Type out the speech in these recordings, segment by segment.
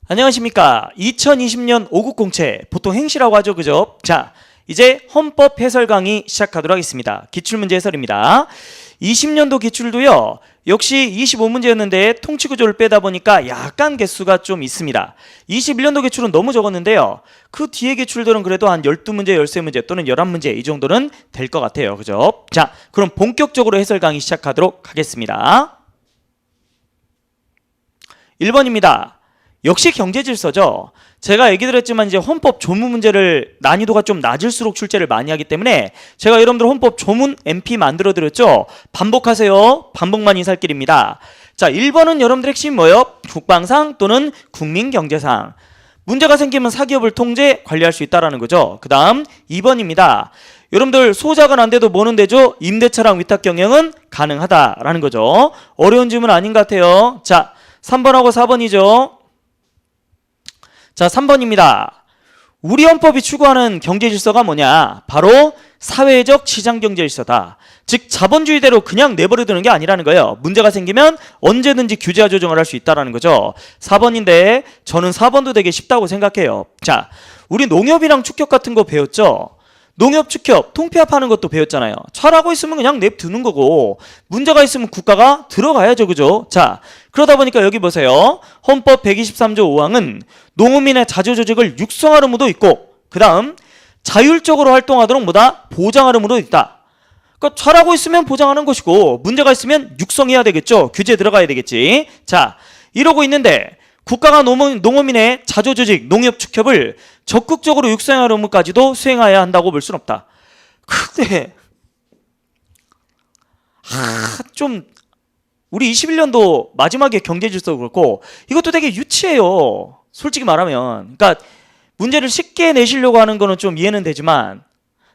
안녕하십니까. 2020년 5급 공채, 보통 행시라고 하죠, 그죠? 자, 이제 헌법 해설 강의 시작하도록 하겠습니다. 기출문제 해설입니다. 20년도 기출도요, 역시 25문제였는데 통치구조를 빼다 보니까 약간 개수가 좀 있습니다. 21년도 기출은 너무 적었는데요, 그 뒤에 기출들은 그래도 한 12문제, 13문제 또는 11문제 이 정도는 될 것 같아요, 그죠? 자, 그럼 본격적으로 해설 강의 시작하도록 하겠습니다. 1번입니다. 역시 경제질서죠. 제가 얘기 드렸지만 이제 헌법 조문 문제를 난이도가 좀 낮을수록 출제를 많이 하기 때문에 제가 여러분들 헌법 조문 MP 만들어 드렸죠. 반복하세요. 반복만이 살 길입니다. 자, 1번은 여러분들 핵심 뭐예요? 국방상 또는 국민경제상. 문제가 생기면 사기업을 통제, 관리할 수 있다는 거죠. 그 다음 2번입니다. 여러분들 소작은 안 돼도 뭐는 되죠? 임대차랑 위탁 경영은 가능하다라는 거죠. 어려운 질문 아닌 것 같아요. 자, 3번하고 4번이죠. 자, 3번입니다. 우리 헌법이 추구하는 경제질서가 뭐냐? 바로 사회적 시장경제질서다. 즉 자본주의대로 그냥 내버려두는 게 아니라는 거예요. 문제가 생기면 언제든지 규제와 조정을 할 수 있다는 거죠. 4번인데 저는 4번도 되게 쉽다고 생각해요. 자, 우리 농협이랑 축협 같은 거 배웠죠? 농협, 축협, 통폐합하는 것도 배웠잖아요. 잘하고 있으면 그냥 냅두는 거고 문제가 있으면 국가가 들어가야죠, 그죠? 자, 그러다 보니까 여기 보세요. 헌법 123조 5항은 농민의 자주조직을 육성할 의무도 있고 그 다음 자율적으로 활동하도록 뭐다? 보장할 의무도 있다. 그러니까 잘하고 있으면 보장하는 것이고 문제가 있으면 육성해야 되겠죠. 규제 들어가야 되겠지. 자, 이러고 있는데 국가가 농어민의 자조조직, 농협, 축협을 적극적으로 육성할 의무까지도 수행해야 한다고 볼 수는 없다. 근데 좀 우리 21년도 마지막에 경제질서 그렇고 이것도 되게 유치해요. 솔직히 말하면. 그러니까 문제를 쉽게 내시려고 하는 거는 좀 이해는 되지만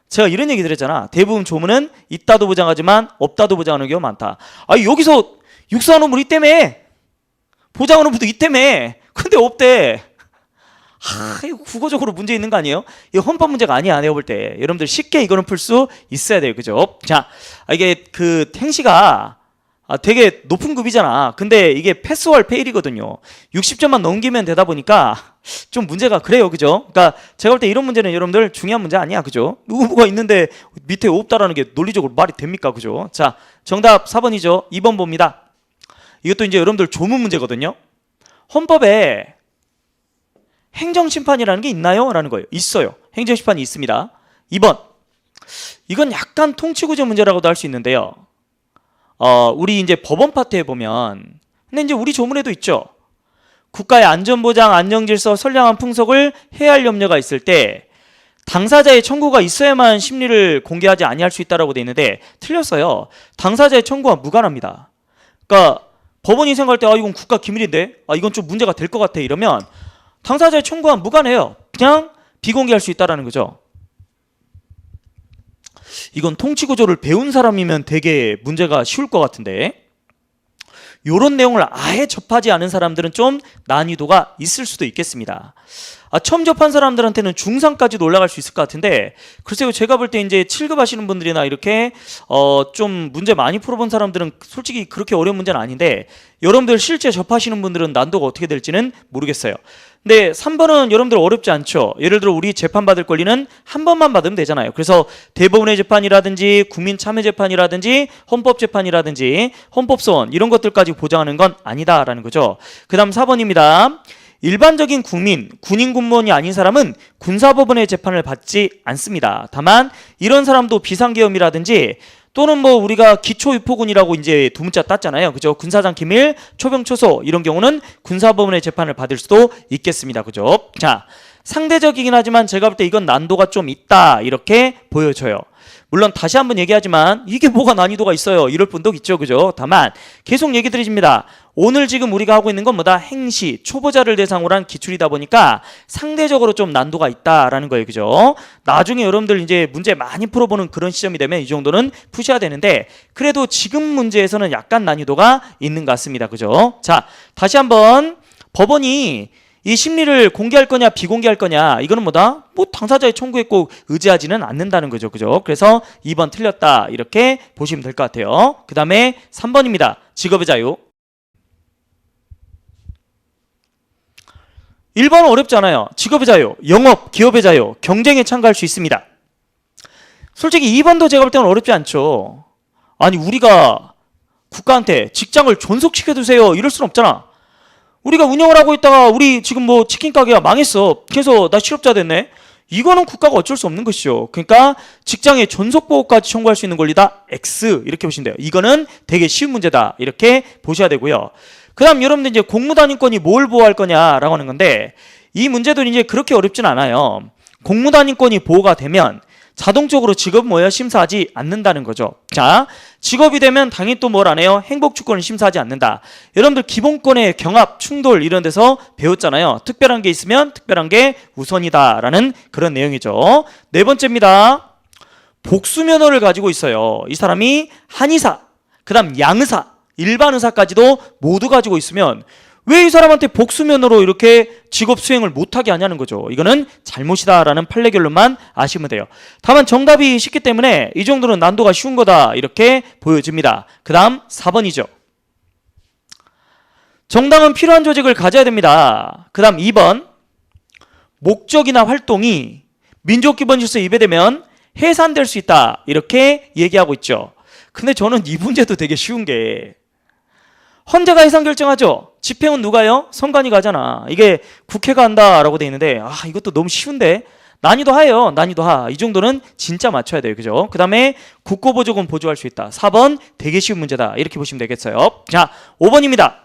제가 이런 얘기 드렸잖아. 대부분 조문은 있다도 보장하지만 없다도 보장하는 경우가 많다. 아, 여기서 육성하는 의무 때문에 보장하는 분도 있다며. 근데 없대. 이거 국어적으로 문제 있는 거 아니에요? 이거 헌법 문제가 아니야, 내가 볼 때. 여러분들 쉽게 이거는 풀 수 있어야 돼요, 그죠? 자, 이게 그 행시가 되게 높은 급이잖아. 근데 이게 패스월 페일이거든요. 60점만 넘기면 되다 보니까 좀 문제가 그래요, 그죠? 그러니까 제가 볼 때 이런 문제는 여러분들 중요한 문제 아니야, 그죠? 의무가 있는데 밑에 없다라는 게 논리적으로 말이 됩니까, 그죠? 자, 정답 4번이죠. 2번 봅니다. 이것도 이제 여러분들 조문 문제거든요. 헌법에 행정심판이라는 게 있나요? 라는 거예요. 있어요. 행정심판이 있습니다. 2번. 이건 약간 통치구조 문제라고도 할 수 있는데요. 우리 이제 법원 파트에 보면, 근데 이제 우리 조문에도 있죠. 국가의 안전보장, 안정질서, 선량한 풍속을 해할 염려가 있을 때 당사자의 청구가 있어야만 심리를 공개하지 아니할 수 있다라고 돼 있는데 틀렸어요. 당사자의 청구와 무관합니다. 그러니까 법원이 생각할 때 이건 국가 기밀인데 이건 좀 문제가 될 것 같아 이러면 당사자의 청구와 무관해요. 그냥 비공개할 수 있다는 거죠. 이건 통치구조를 배운 사람이면 되게 문제가 쉬울 것 같은데 이런 내용을 아예 접하지 않은 사람들은 좀 난이도가 있을 수도 있겠습니다. 처음 접한 사람들한테는 중상까지도 올라갈 수 있을 것 같은데 글쎄요, 제가 볼 때 이제 7급 하시는 분들이나 이렇게 좀 문제 많이 풀어본 사람들은 솔직히 그렇게 어려운 문제는 아닌데 여러분들 실제 접하시는 분들은 난도가 어떻게 될지는 모르겠어요. 근데 3번은 여러분들 어렵지 않죠. 예를 들어 우리 재판받을 권리는 한 번만 받으면 되잖아요. 그래서 대법원의 재판이라든지 국민참여재판이라든지 헌법재판이라든지 헌법소원 이런 것들까지 보장하는 건 아니다라는 거죠. 그 다음 4번입니다. 일반적인 국민, 군인 군무원이 아닌 사람은 군사법원의 재판을 받지 않습니다. 다만 이런 사람도 비상계엄이라든지 또는 뭐 우리가 기초유포군이라고 이제 두 문자 땄잖아요. 그죠? 군사장 기밀, 초병 초소 이런 경우는 군사법원의 재판을 받을 수도 있겠습니다. 그죠? 자, 상대적이긴 하지만 제가 볼 때 이건 난도가 좀 있다 이렇게 보여져요. 물론 다시 한번 얘기하지만 이게 뭐가 난이도가 있어요 이럴 분도 있죠, 그죠? 다만 계속 얘기 드립니다. 오늘 지금 우리가 하고 있는 건 뭐다? 행시, 초보자를 대상으로 한 기출이다 보니까 상대적으로 좀 난도가 있다라는 거예요, 그죠? 나중에 여러분들 이제 문제 많이 풀어보는 그런 시점이 되면 이 정도는 푸셔야 되는데 그래도 지금 문제에서는 약간 난이도가 있는 것 같습니다, 그죠? 자, 다시 한번 법원이 이 심리를 공개할 거냐 비공개할 거냐 이거는 뭐다? 뭐 당사자의 청구에 꼭 의지하지는 않는다는 거죠, 그죠? 그래서 2번 틀렸다 이렇게 보시면 될 것 같아요. 그 다음에 3번입니다. 직업의 자유. 1번은 어렵잖아요. 직업의 자유, 영업, 기업의 자유, 경쟁에 참가할 수 있습니다. 솔직히 2번도 제가 볼 때는 어렵지 않죠. 아니 우리가 국가한테 직장을 존속시켜주세요 이럴 순 없잖아. 우리가 운영을 하고 있다가 우리 지금 뭐 치킨 가게가 망했어. 그래서 나 실업자 됐네. 이거는 국가가 어쩔 수 없는 것이죠. 그러니까 직장의 존속보호까지 청구할 수 있는 권리다. X 이렇게 보시면 돼요. 이거는 되게 쉬운 문제다. 이렇게 보셔야 되고요. 그 다음 여러분들 이제 공무단위권이 뭘 보호할 거냐라고 하는 건데 이 문제도 이제 그렇게 어렵진 않아요. 공무단위권이 보호가 되면 자동적으로 직업 심사하지 않는다는 거죠. 자, 직업이 되면 당연히 또 뭘 안 해요? 행복주권을 심사하지 않는다. 여러분들 기본권의 경합, 충돌 이런 데서 배웠잖아요. 특별한 게 있으면 특별한 게 우선이다라는 그런 내용이죠. 네 번째입니다. 복수면허를 가지고 있어요. 이 사람이 한의사, 그 다음 양의사, 일반 의사까지도 모두 가지고 있으면 왜 이 사람한테 복수면허로 이렇게 직업 수행을 못하게 하냐는 거죠. 이거는 잘못이다라는 판례 결론만 아시면 돼요. 다만 정답이 쉽기 때문에 이 정도는 난도가 쉬운 거다 이렇게 보여집니다. 그 다음 4번이죠. 정당은 필요한 조직을 가져야 됩니다. 그 다음 2번 목적이나 활동이 민족기본질서에 위배되면 해산될 수 있다 이렇게 얘기하고 있죠. 근데 저는 이 문제도 되게 쉬운 게 헌재가 해산 결정하죠. 집행은 누가요? 선관위 가잖아. 이게 국회가 한다라고 돼 있는데 이것도 너무 쉬운데 난이도 하예요. 난이도 하. 이 정도는 진짜 맞춰야 돼요. 그죠? 그 다음에 국고보조금 보조할 수 있다. 4번 되게 쉬운 문제다. 이렇게 보시면 되겠어요. 자, 5번입니다.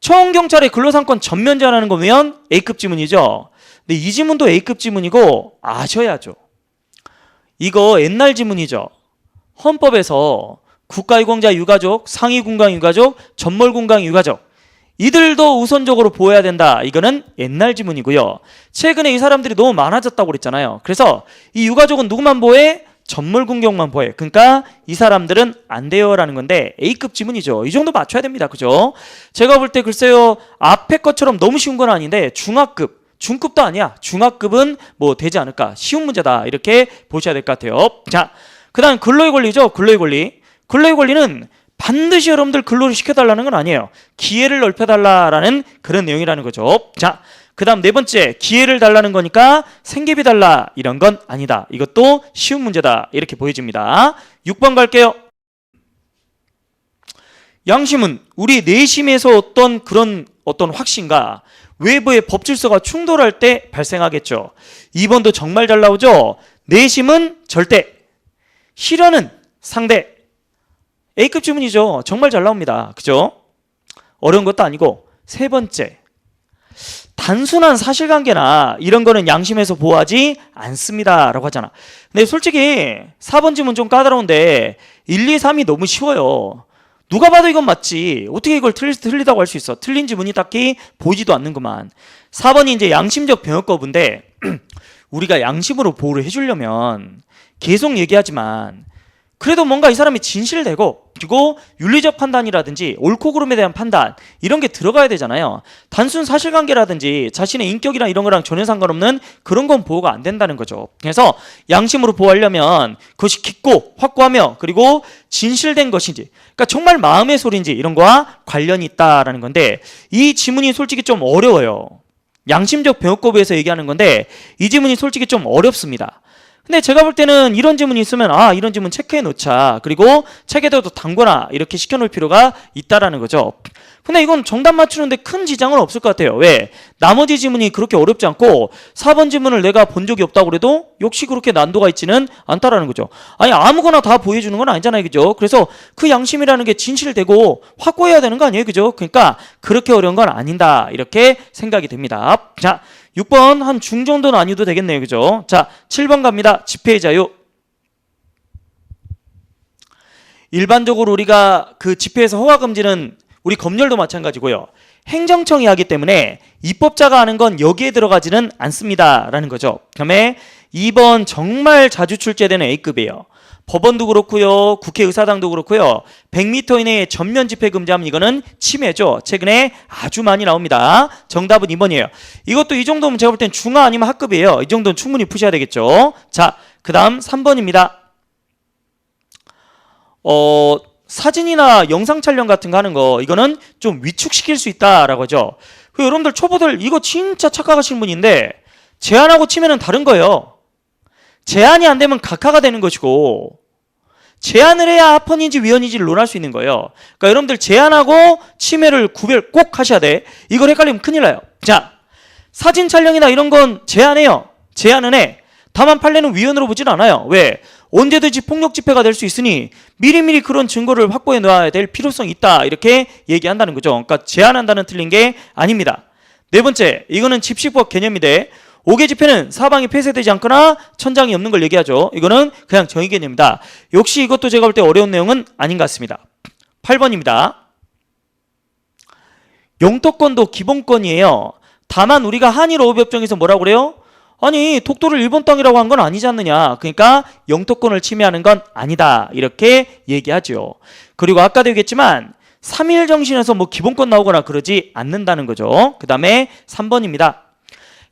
초원경찰의 근로상권 전면 제한하는 거면 A급 지문이죠. 근데 이 지문도 A급 지문이고 아셔야죠. 이거 옛날 지문이죠. 헌법에서 국가유공자 유가족, 상위군강 유가족, 전몰군강 유가족 이들도 우선적으로 보호해야 된다. 이거는 옛날 지문이고요. 최근에 이 사람들이 너무 많아졌다고 그랬잖아요. 그래서 이 유가족은 누구만 보호해? 전몰군경만 보호해. 그러니까 이 사람들은 안 돼요라는 건데 A급 지문이죠. 이 정도 맞춰야 됩니다. 그죠? 제가 볼 때 글쎄요. 앞에 것처럼 너무 쉬운 건 아닌데 중하급 중급도 아니야. 중하급은 뭐 되지 않을까. 쉬운 문제다. 이렇게 보셔야 될 것 같아요. 자, 그 다음 근로의 권리죠. 근로의 권리. 근로의 권리는 반드시 여러분들 근로를 시켜달라는 건 아니에요. 기회를 넓혀달라는 그런 내용이라는 거죠. 자, 그 다음 네 번째 기회를 달라는 거니까 생계비 달라 이런 건 아니다. 이것도 쉬운 문제다. 이렇게 보여집니다. 6번 갈게요. 양심은 우리 내심에서 어떤 확신과 외부의 법질서가 충돌할 때 발생하겠죠. 2번도 정말 잘 나오죠. 내심은 절대, 실현은 상대. A급 지문이죠. 정말 잘 나옵니다. 그죠? 어려운 것도 아니고. 세 번째, 단순한 사실관계나 이런 거는 양심에서 보호하지 않습니다 라고 하잖아. 근데 솔직히 4번 지문 좀 까다로운데 1, 2, 3이 너무 쉬워요. 누가 봐도 이건 맞지. 어떻게 이걸 틀리다고 할 수 있어. 틀린 지문이 딱히 보이지도 않는구만. 4번이 이제 양심적 병역 거부인데 우리가 양심으로 보호를 해주려면 계속 얘기하지만 그래도 뭔가 이 사람이 진실되고 그리고 윤리적 판단이라든지 옳고 그름에 대한 판단 이런 게 들어가야 되잖아요. 단순 사실관계라든지 자신의 인격이나 이런 거랑 전혀 상관없는 그런 건 보호가 안 된다는 거죠. 그래서 양심으로 보호하려면 그것이 깊고 확고하며 그리고 진실된 것인지 그러니까 정말 마음의 소리인지 이런 거와 관련이 있다라는 건데 이 지문이 솔직히 좀 어려워요. 양심적 병역 거부에서 얘기하는 건데 이 지문이 솔직히 좀 어렵습니다. 근데 제가 볼 때는 이런 지문이 있으면 이런 지문 체크해 놓자. 그리고 책에다도 담거나 이렇게 시켜놓을 필요가 있다라는 거죠. 근데 이건 정답 맞추는데 큰 지장은 없을 것 같아요. 왜? 나머지 지문이 그렇게 어렵지 않고 4번 지문을 내가 본 적이 없다고 그래도 역시 그렇게 난도가 있지는 않다라는 거죠. 아니 아무거나 다 보여주는 건 아니잖아요. 그죠? 그래서 그 양심이라는 게 진실되고 확고해야 되는 거 아니에요. 그죠? 그러니까 그렇게 어려운 건 아닌다. 이렇게 생각이 됩니다. 자, 6번 한 중정도는 아니어도 되겠네요. 그죠? 자, 7번 갑니다. 집회의 자유. 일반적으로 우리가 그 집회에서 허가 금지는 우리 검열도 마찬가지고요. 행정청이 하기 때문에 입법자가 하는 건 여기에 들어가지는 않습니다. 라는 거죠. 그다음에 2번 정말 자주 출제되는 A급이에요. 법원도 그렇고요. 국회의사당도 그렇고요. 100m 이내에 전면 집회 금지하면 이거는 침해죠. 최근에 아주 많이 나옵니다. 정답은 2번이에요. 이것도 이 정도면 제가 볼 땐 중하 아니면 하급이에요. 이 정도는 충분히 푸셔야 되겠죠. 자, 그 다음 3번입니다. 사진이나 영상 촬영 같은 거 하는 거 이거는 좀 위축시킬 수 있다라고 하죠. 여러분들 초보들 이거 진짜 착각하시는 분인데 제한하고 치면은 다른 거예요. 제한이 안 되면 각하가 되는 것이고 제한을 해야 합헌인지 위헌인지를 논할 수 있는 거예요. 그러니까 여러분들 제한하고 침해를 구별 꼭 하셔야 돼. 이걸 헷갈리면 큰일 나요. 자, 사진 촬영이나 이런 건 제한해요. 제한은 해. 다만 판례는 위헌으로 보진 않아요. 왜? 언제든지 폭력 집회가 될 수 있으니 미리미리 그런 증거를 확보해 놔야 될 필요성이 있다. 이렇게 얘기한다는 거죠. 그러니까 제한한다는 틀린 게 아닙니다. 네 번째, 이거는 집시법 개념인데 5개 집회는 사방이 폐쇄되지 않거나 천장이 없는 걸 얘기하죠. 이거는 그냥 정의 개념입니다. 역시 이것도 제가 볼 때 어려운 내용은 아닌 것 같습니다. 8번입니다. 영토권도 기본권이에요. 다만 우리가 한일어업협정에서 뭐라고 그래요? 아니 독도를 일본 땅이라고 한 건 아니지 않느냐. 그러니까 영토권을 침해하는 건 아니다. 이렇게 얘기하죠. 그리고 아까도 얘기했지만 3.1 정신에서 뭐 기본권 나오거나 그러지 않는다는 거죠. 그 다음에 3번입니다.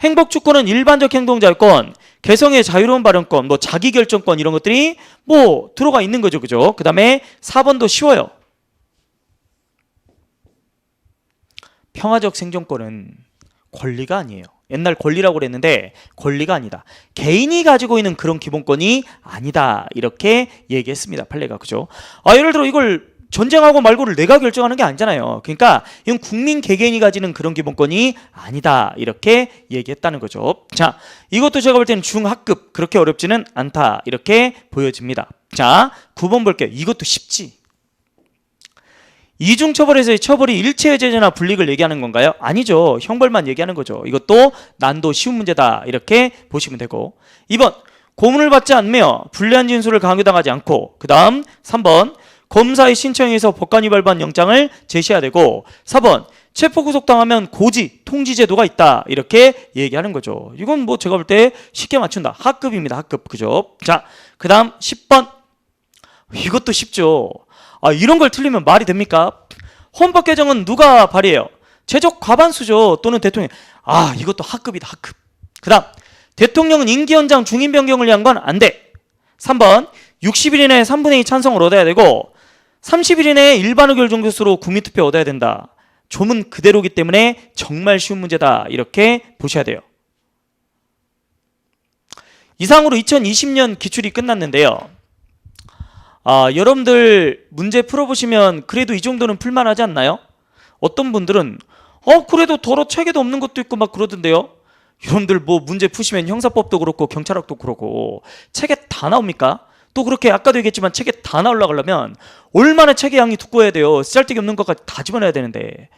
행복주권은 일반적 행동자유권, 개성의 자유로운 발언권, 뭐 자기결정권 이런 것들이 뭐 들어가 있는 거죠. 그죠? 그 다음에 4번도 쉬워요. 평화적 생존권은 권리가 아니에요. 옛날 권리라고 그랬는데 권리가 아니다. 개인이 가지고 있는 그런 기본권이 아니다. 이렇게 얘기했습니다. 판례가. 그죠? 예를 들어 이걸 전쟁하고 말고를 내가 결정하는 게 아니잖아요. 그러니까 이건 국민 개개인이 가지는 그런 기본권이 아니다. 이렇게 얘기했다는 거죠. 자, 이것도 제가 볼 때는 중하급 그렇게 어렵지는 않다. 이렇게 보여집니다. 자, 9번 볼게요. 이것도 쉽지. 이중처벌에서의 처벌이 일체의제재나 불이익을 얘기하는 건가요? 아니죠. 형벌만 얘기하는 거죠. 이것도 난도 쉬운 문제다. 이렇게 보시면 되고 2번 고문을 받지 않으며 불리한 진술을 강요당하지 않고 그 다음 3번 검사의 신청에 의해서 법관 위반한 영장을 제시해야 되고 4번 체포구속당하면 고지, 통지제도가 있다. 이렇게 얘기하는 거죠. 이건 뭐 제가 볼 때 쉽게 맞춘다. 하급입니다. 하급. 그죠? 자, 그 다음 10번 이것도 쉽죠. 이런 걸 틀리면 말이 됩니까? 헌법 개정은 누가 발의해요? 제적 과반수죠. 또는 대통령. 이것도 하급이다. 하급. 그 다음 대통령은 임기 연장 중임 변경을 위한 건 안 돼. 3번 60일 이내에 3분의 2 찬성을 얻어야 되고 30일 이내에 일반 의결 정도수로 국민투표 얻어야 된다. 조문 그대로기 때문에 정말 쉬운 문제다. 이렇게 보셔야 돼요. 이상으로 2020년 기출이 끝났는데요. 여러분들 문제 풀어보시면 그래도 이 정도는 풀만하지 않나요? 어떤 분들은 그래도 더러 체계도 없는 것도 있고 막 그러던데요. 여러분들 뭐 문제 푸시면 형사법도 그렇고 경찰학도 그렇고 체계 다 나옵니까? 또 그렇게 아까도 얘기했지만 체계 다 나오려면 얼마나 체계 양이 두꺼워야 돼요. 쓰잘데기 없는 것까지 다 집어넣어야 되는데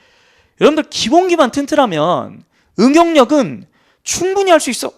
여러분들 기본기만 튼튼하면 응용력은 충분히 할 수 있어.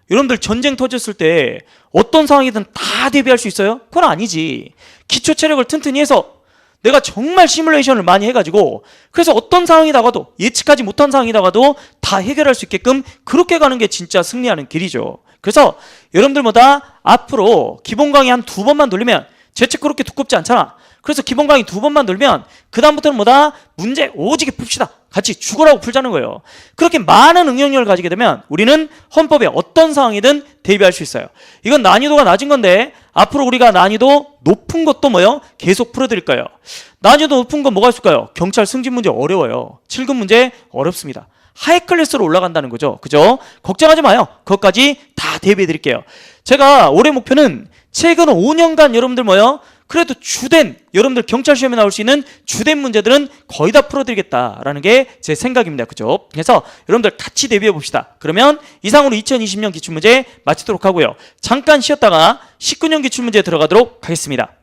여러분들 전쟁 터졌을 때 어떤 상황이든 다 대비할 수 있어요? 그건 아니지. 기초 체력을 튼튼히 해서 내가 정말 시뮬레이션을 많이 해가지고 그래서 어떤 상황이 나가도 예측하지 못한 상황이 나가도 다 해결할 수 있게끔 그렇게 가는 게 진짜 승리하는 길이죠. 그래서 여러분들보다 앞으로 기본 강의 한 2번만 돌리면 제 책 그렇게 두껍지 않잖아. 그래서 기본 강의 2번만 돌면 그 다음부터는 뭐다? 문제 오지게 풉시다. 같이 죽으라고 풀자는 거예요. 그렇게 많은 응용력을 가지게 되면 우리는 헌법의 어떤 상황이든 대비할 수 있어요. 이건 난이도가 낮은 건데 앞으로 우리가 난이도 높은 것도 뭐요? 계속 풀어드릴 거예요. 난이도 높은 건 뭐가 있을까요? 경찰 승진 문제 어려워요. 7급 문제 어렵습니다. 하이 클래스로 올라간다는 거죠. 그죠? 걱정하지 마요. 그것까지 다 대비해 드릴게요. 제가 올해 목표는 최근 5년간 여러분들 뭐요? 그래도 주된 여러분들 경찰 시험에 나올 수 있는 주된 문제들은 거의 다 풀어드리겠다라는 게 제 생각입니다. 그죠? 그래서 여러분들 같이 대비해 봅시다. 그러면 이상으로 2020년 기출문제 마치도록 하고요. 잠깐 쉬었다가 19년 기출문제 들어가도록 하겠습니다.